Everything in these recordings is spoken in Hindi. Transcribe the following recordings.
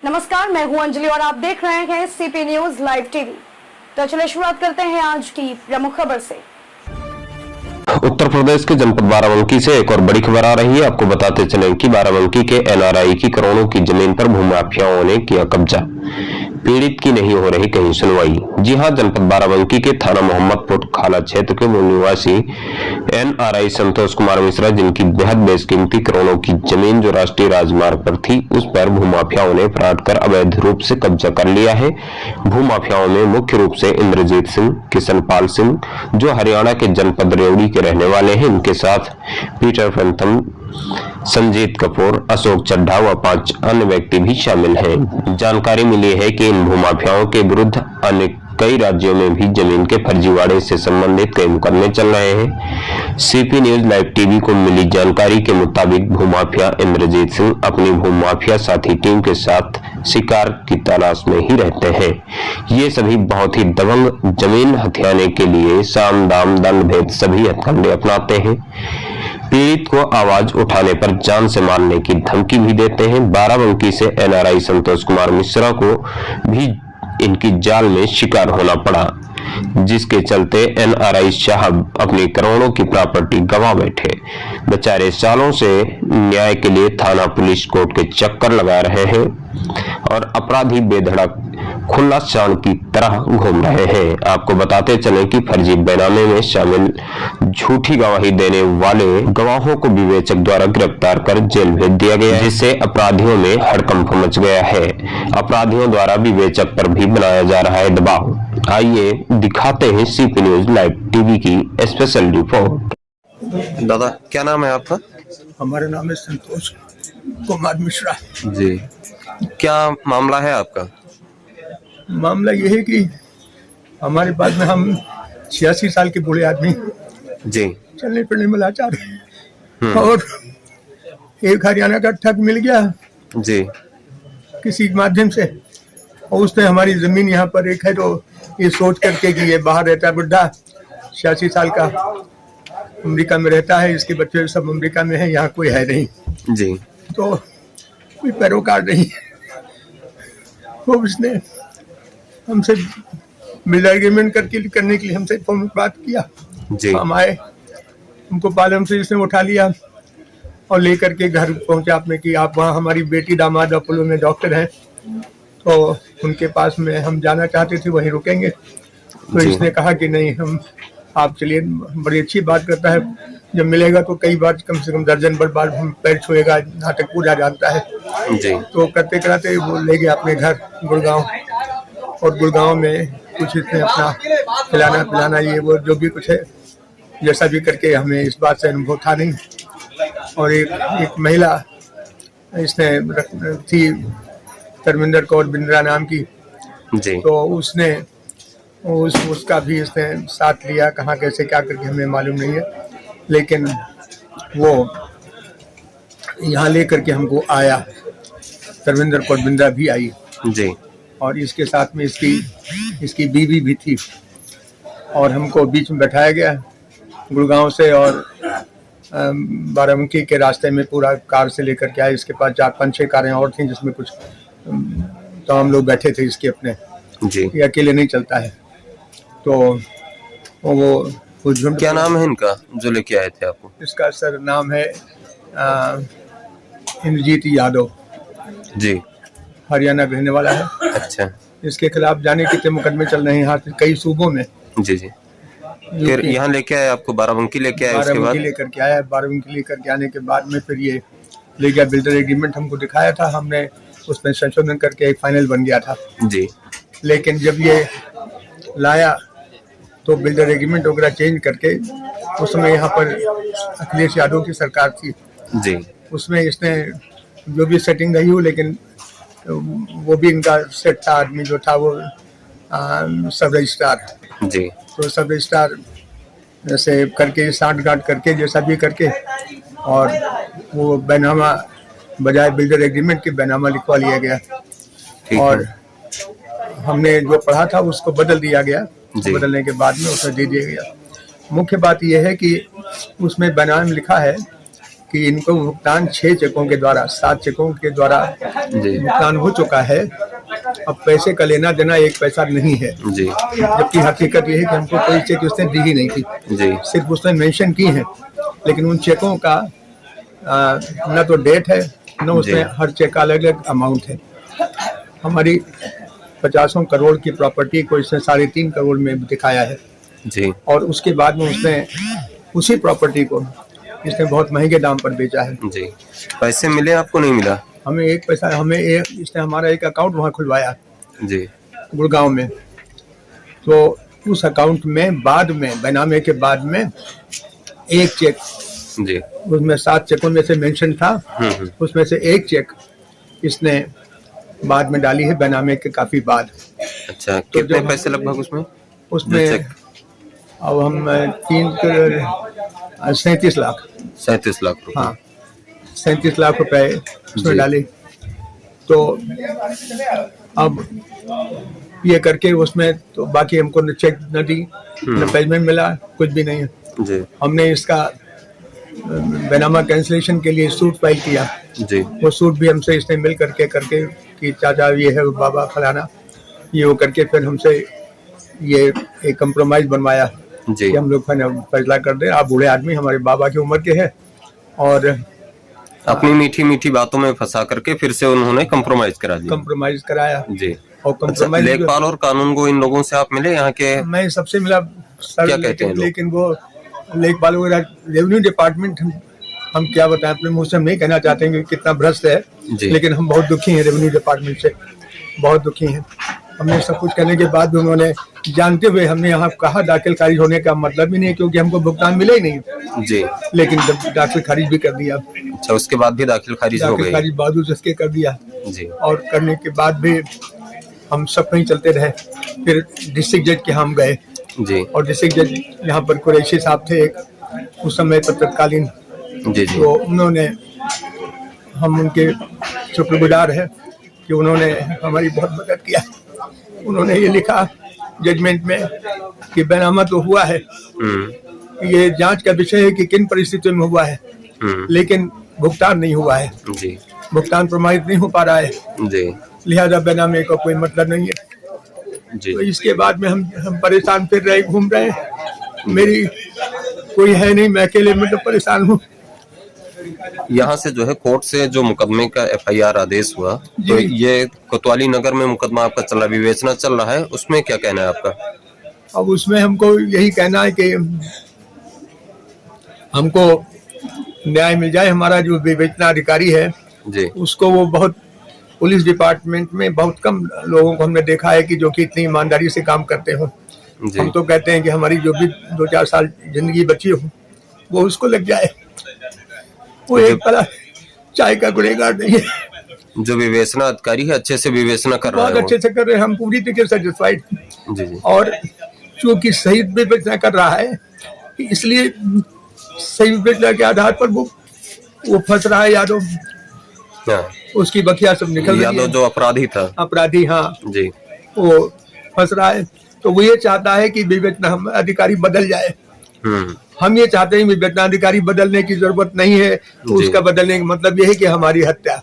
नमस्कार, मैं हूं अंजलि और आप देख रहे हैं सीपी न्यूज लाइव टीवी। तो चलिए शुरुआत करते हैं आज की प्रमुख खबर से। उत्तर प्रदेश के जनपद बाराबंकी से एक और बड़ी खबर आ रही है। आपको बताते चलें कि बाराबंकी के एनआरआई की करोड़ों की जमीन पर भूमाफियाओं ने किया कब्जा। पीड़ित की नहीं हो रही कहीं सुनवाई। जी हां, जनपद बाराबंकी के थाना मोहम्मदपुर खाला क्षेत्र के मूल निवासी एनआरआई संतोष कुमार मिश्रा, जिनकी बेहद बेशकीमती करोड़ों की जमीन जो राष्ट्रीय राजमार्ग पर थी, उस पर भूमाफियाओं ने फराड कर अवैध रूप से कब्जा कर लिया है। भूमाफियाओं में मुख्य रूप से इंद्रजीत सिंह, किशनपाल सिंह, जो हरियाणा के जनपद रेवड़ी के रहने वाले हैं, इनके साथ पीटर पंथम, संजीत कपूर, अशोक चड्ढा व 5 अन्य व्यक्ति भी शामिल हैं। जानकारी मिली है कि इन भूमाफियाओं के विरुद्ध अन्य कई राज्यों में भी जमीन के फर्जीवाड़े से संबंधित कई मुकदमे चल रहे हैं। सीपी न्यूज लाइव टीवी को मिली जानकारी के मुताबिक भूमाफिया इंद्रजीत सिंह अपनी भूमाफिया साथी टीम के साथ शिकार की तलाश में ही रहते हैं। ये सभी बहुत ही दबंग जमीन हथियाने के लिए साम दाम दंड भेद सभी हथकंडे अपनाते हैं। पीड़ित को आवाज उठाने पर जान से मारने की धमकी भी देते हैं। बाराबंकी से एनआरआई संतोष कुमार मिश्रा को भी इनकी जाल में शिकार होना पड़ा, जिसके चलते एनआरआई साहब अपनी करोड़ों की प्रॉपर्टी गंवा बैठे। बेचारे सालों से न्याय के लिए थाना पुलिस कोर्ट के चक्कर लगा रहे हैं और अपराधी बेधड़क खुला सांड की तरह घूम रहे हैं। आपको बताते चले कि फर्जी बेनामे में शामिल झूठी गवाही देने वाले गवाहों को विवेचक द्वारा गिरफ्तार कर जेल भेज दिया गया, जिससे अपराधियों में हड़कंप मच गया है। अपराधियों द्वारा विवेचक पर भी बनाया जा रहा है दबाव। आइए दिखाते हैं सीपी न्यूज लाइव टीवी की स्पेशल रिपोर्ट। दादा, क्या नाम है आपका? हमारा नाम है संतोष कुमार मिश्रा जी। क्या मामला है आपका? मामला यह है कि हमारे पास में हम 86 साल के बूढ़े आदमी जी, चलने फिरने में लाचार और एक हरियाणा का ठग मिल गया जी किसी माध्यम से, और उसने हमारी जमीन यहाँ पर एक है, तो ये सोच करके कि ये बाहर रहता है बुढ़ा, 86 साल का, अमेरिका में रहता है, इसके बच्चे सब अमेरिका में हैं, यहाँ कोई है नहीं जी। तो कोई पैरोकार नहीं। तो उसने हमसे मिल एग्रीमेंट करने के लिए हमसे फोन बात किया जी। हम आए, हमको पालम से इसने उठा लिया और लेकर के घर पहुंचा आपने कि आप वहाँ हमारी बेटी दामाद अपोलो में डॉक्टर हैं, तो उनके पास में हम जाना चाहते थे, वहीं रुकेंगे। तो इसने कहा कि नहीं, हम आप चलिए, बड़ी अच्छी बात करता है, जब मिलेगा तो कई बार कम से कम दर्जन बार हम पैर छुएगा, नाटक पूरा जानता है जी। तो करते कराते वो ले गए अपने घर गुड़गांव, और गुड़गांव में कुछ इसने अपना खिलाना पिलाना ये वो जो भी कुछ है, जैसा भी करके हमें इस बात से अनुभव था नहीं। और एक महिला इसने थी, धर्मेंद्र कौर बिंद्रा नाम की जी। तो उसने उसका भी इसने साथ लिया, कहाँ कैसे क्या करके हमें मालूम नहीं है, लेकिन वो यहाँ लेकर के हमको आया, धर्मेंद्र कौर बिंद्रा भी आई जी। और इसके साथ में इसकी बीवी भी थी, और हमको बीच में बैठाया गया गुड़गांव से, और बाराबंकी के रास्ते में पूरा कार से लेकर के आए। इसके पास 4-5-6 कारें और थी, जिसमें कुछ तो हम लोग बैठे थे इसके अपने जी। ये अकेले नहीं चलता है। तो वो क्या नाम है इनका जो लेके आए थे आपको? इसका सर नाम है इंद्रजीत यादव जी। हरियाणा का रहने वाला है। अच्छा। इसके खिलाफ जाने कितने मुकदमे चल रहे हैं यहाँ कई सूबों में। जी जी। फिर यहाँ लेके आए आपको, बाराबंकी लेके आए, उसके बाद लेकर के आया। बाराबंकी लेकर के आने के बाद में फिर ये ले गया, बिल्डर एग्रीमेंट हमको दिखाया था, हमने उसमें संशोधन करके एक फाइनल बन गया था जी। लेकिन जब ये लाया तो बिल्डर एग्रीमेंट वगैरह चेंज करके, उस समय यहाँ पर अखिलेश यादव की सरकार थी जी। उसमें इसने जो भी सेटिंग रही हो, लेकिन वो भी इनका सेट था, आदमी जो था वो सब रजिस्ट्रार जी। तो सब रजिस्ट्रार से करके साठ गांठ करके जैसा भी करके, और वो बैनामा बजाय बिल्डर एग्रीमेंट के बैनामा लिखवा लिया गया, और हमने जो पढ़ा था उसको बदल दिया गया। बदलने के बाद में उसे दे दिया गया। मुख्य बात यह है कि उसमें बैनामा लिखा है कि इनको भुगतान 6 चेकों के द्वारा 7 चेकों के द्वारा जी भुगतान हो चुका है। अब पैसे का लेना देना 1 पैसा नहीं है, जी जबकि हकीकत ये है कि हमको कोई चेक उसने दी ही नहीं थी। जी सिर्फ उसने मेंशन की है, लेकिन उन चेकों का न तो डेट है, न उसमें हर चेक का अलग अलग अमाउंट है। हमारी 50 करोड़ की प्रॉपर्टी को इसने 3.5 करोड़ में दिखाया है, जी और उसके बाद में उसने उसी प्रॉपर्टी को इसने बहुत महंगे दाम पर बेचा है। जी। पैसे मिले आपको, नहीं मिला? हमें 1 पैसा, इसने हमारा एक अकाउंट वहाँ खुलवाया जी गुड़गांव में, तो उस अकाउंट में बाद में बैनामे के बाद में एक चेक, जी उसमें 7 चेकों में से मेंशन था, उसमें से एक चेक इसने बाद में डाली है बैनामे के काफी बाद। अच्छा, कितने पैसे लगभग उसमें? उसमें चेक अब हम 37 लाख 37 लाख रुपए। हाँ 37 लाख रुपए उसमें जी। डाले। तो अब ये करके उसमें तो बाकी हमको न चेक न दी, न पेमेंट मिला, कुछ भी नहीं है। जी हमने इसका बैनामा कैंसिलेशन के लिए सूट फाइल किया, जी वो सूट भी हमसे इसने मिल करके कि चाचा ये है, बाबा फलाना, ये वो करके फिर हमसे ये एक कंप्रोमाइज बनवाया जी कि हम लोग फैसला कर दे, आप बूढ़े आदमी हमारे बाबा की उम्र के हैं, और अपनी मीठी मीठी बातों में फंसा करके फिर से उन्होंने कंप्रोमाइज करा दिया। कंप्रोमाइज कराया। जी। और अच्छा, कंप्रोमाइज लेखपाल और कानून को इन लोगों से आप मिले यहाँ के? मैं सबसे मिला सर, क्या कहते हैं लोग? लेकिन वो लेखपाल वगैरह रेवेन्यू डिपार्टमेंट हम क्या बताएं, अपने मुंह से हम नहीं कहना चाहते हैं कि कितना भ्रष्ट है, जी। लेकिन हम बहुत दुखी हैं रेवेन्यू डिपार्टमेंट से, बहुत दुखी हैं। हमने सब कुछ करने के बाद भी उन्होंने जानते हुए हमने यहाँ कहा दाखिल खारिज होने का मतलब ही नहीं, क्योंकि हमको भुगतान मिला ही नहीं, जी। लेकिन दाखिल खारिज भी कर दिया। अच्छा, उसके बाद भी दाखिल खारिज हो दाखिल गई? खारिज बावजूद इसके कर दिया, जी और करने के बाद भी हम सब कहीं चलते रहे। फिर डिस्ट्रिक्ट जज के हम गए, जी और डिस्ट्रिक्ट जज यहाँ पर कुरैशी साहब थे एक, उस समय तत्कालीन, जी जी तो उन्होंने, हम उनके शुक्रगुजार हैं कि उन्होंने हमारी बहुत मदद किया। उन्होंने ये लिखा जजमेंट में कि बैनामा तो हुआ है, ये जांच का विषय है कि किन परिस्थितियों में हुआ है, लेकिन भुगतान नहीं हुआ है, जी भुगतान प्रमाणित नहीं हो पा रहा है, जी लिहाजा बैनामे का कोई मतलब नहीं है। जी तो इसके बाद में हम परेशान फिर रहे, घूम रहे हैं। मेरी कोई है नहीं, मैं अकेले मतलब परेशान हूँ। यहाँ से जो है कोर्ट से जो मुकदमे का FIR आदेश हुआ, तो ये कोतवाली नगर में मुकदमा आपका चल रहा, विवेचना चल रहा है, उसमें क्या कहना है आपका? अब उसमें हमको यही कहना है कि हमको न्याय मिल जाए। हमारा जो विवेचना अधिकारी है जी उसको, वो बहुत, पुलिस डिपार्टमेंट में बहुत कम लोगों को हमने देखा है कि जो कि इतनी ईमानदारी से काम करते हो। जी हम तो कहते हैं कि हमारी जो भी 2-4 साल जिंदगी बची हो वो उसको लग जाए, वो एक बड़ा चाय का गुनहगार नहीं है। जो विवेचना अधिकारी है अच्छे से विवेचना कर रहा बहुत है अच्छे से कर रहे हैं, हम पूरी तरीके से सेटिस्फाइड। जी जी और चूंकि सही विवेचना कर रहा है, इसलिए सही विवेचना के आधार पर वो फंस रहा है। यादव, हाँ, उसकी बखिया सब निकल रही यादव है। जो अपराधी था, अपराधी, हाँ, जी वो फंस रहा है। तो वो ये चाहता है कि विवेचना अधिकारी बदल जाए। हम ये चाहते हैं विवेचना अधिकारी बदलने की जरूरत नहीं है, तो जी। उसका बदलने का मतलब ये है कि हमारी हत्या,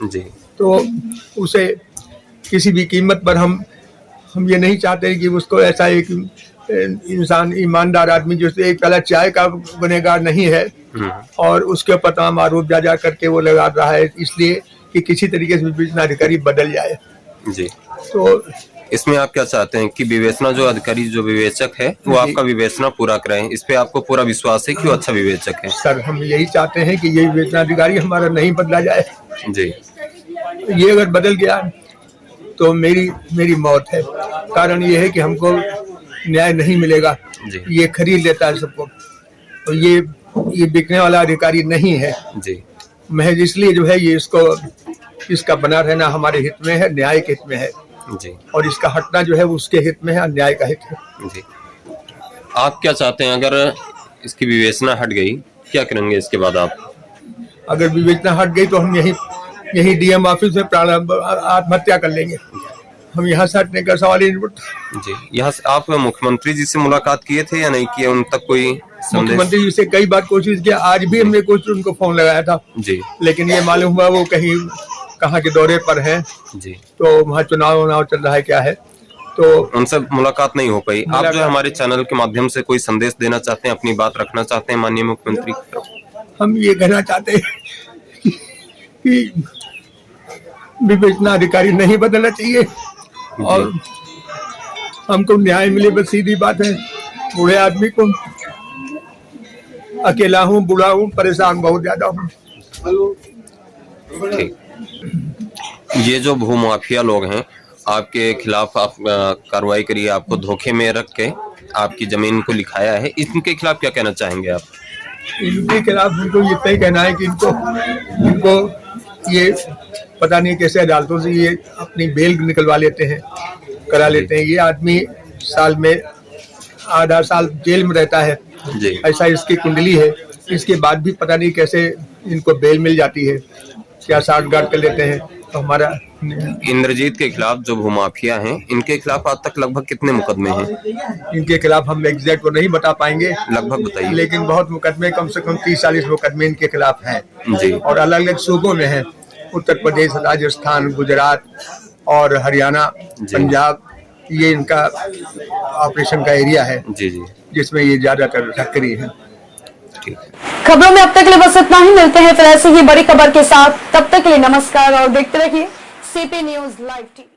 जी तो उसे किसी भी कीमत पर हम ये नहीं चाहते कि उसको ऐसा एक इंसान, ईमानदार आदमी जो एक पहला चाय का गुनहगार नहीं है, और उसके ऊपर तमाम आरोप जा करके वो लगा रहा है, इसलिए कि किसी तरीके से विवेचना अधिकारी बदल जाए। जी। तो इसमें आप क्या चाहते हैं कि विवेचना जो अधिकारी, जो विवेचक है, वो आपका विवेचना पूरा करें? इस पे आपको पूरा विश्वास है कि वो अच्छा विवेचक है? सर, हम यही चाहते हैं कि ये विवेचना अधिकारी हमारा नहीं बदला जाए। जी ये अगर बदल गया तो मेरी मौत है। कारण ये है कि हमको न्याय नहीं मिलेगा। जी ये खरीद लेता है सबको, तो ये बिकने वाला अधिकारी नहीं है। जी महज इसलिए जो है ये इसका बना रहना हमारे हित में है, न्याय के हित में है, जी और इसका हटना जो है उसके हित में है, न्याय का हित है। जी। आप क्या चाहते हैं, अगर इसकी विवेचना हट गई, क्या करेंगे इसके बाद आप? अगर विवेचना हट गई तो हम यही DM ऑफिस में आत्महत्या कर लेंगे। हम यहाँ से हटने का सवाल ही नहीं उठता। जी, यहाँ से आप मुख्यमंत्री जी से मुलाकात किए थे या नहीं किए? उन तक कोई संदेश? मुख्यमंत्री जी से कई बार कोशिश किया, आज भी हमने कुछ उनको फोन लगाया था जी लेकिन ये मालूम हुआ वो कहीं कहाँ के दौरे पर हैं, जी, तो वहाँ चुनाव चल रहा है क्या है, तो उनसे मुलाकात नहीं हो पाई। आप जो हमारे चैनल के माध्यम से कोई संदेश देना चाहते हैं, अपनी बात रखना चाहते हैं माननीय मुख्यमंत्री की तरफ? हम ये कहना चाहते हैं कि विवेचना अधिकारी नहीं बदलना चाहिए और हमको न्याय मिले, बस सीधी बात है। बूढ़े आदमी को, अकेला हूँ, बूढ़ा हूँ, परेशान बहुत ज्यादा हूँ। ठीक, ये जो भूमाफिया लोग हैं आपके खिलाफ आप कार्रवाई करिए, आपको धोखे में रख के आपकी जमीन को लिखाया है, इनके खिलाफ क्या कहना चाहेंगे आप? इनके खिलाफ उनको इतना ही कहना है कि इनको ये पता नहीं कैसे अदालतों से ये अपनी बेल निकलवा लेते हैं, करा लेते हैं। ये आदमी साल में आधा साल जेल में रहता है जी, ऐसा इसकी कुंडली है। इसके बाद भी पता नहीं कैसे इनको बेल मिल जाती है, क्या साठगांठ कर लेते हैं। तो हमारा इंद्रजीत के खिलाफ जो भूमाफिया हैं, इनके खिलाफ आज तक लगभग कितने मुकदमे हैं? इनके खिलाफ हम एग्जैक्ट को नहीं बता पाएंगे, लगभग बताइए। लेकिन बहुत मुकदमे, कम से कम 30-40 मुकदमे इनके खिलाफ हैं जी, और अलग अलग सूबों में हैं। उत्तर प्रदेश, राजस्थान, गुजरात और हरियाणा, पंजाब, ये इनका ऑपरेशन का एरिया है जी जी, जिसमें ये ज्यादातर सक्रिय है। ठीक। खबरों में अब तक के लिए बस इतना ही। मिलते हैं फिर ऐसी ही बड़ी खबर के साथ, तब तक के लिए नमस्कार और देखते रहिए सीपी न्यूज लाइव टीवी।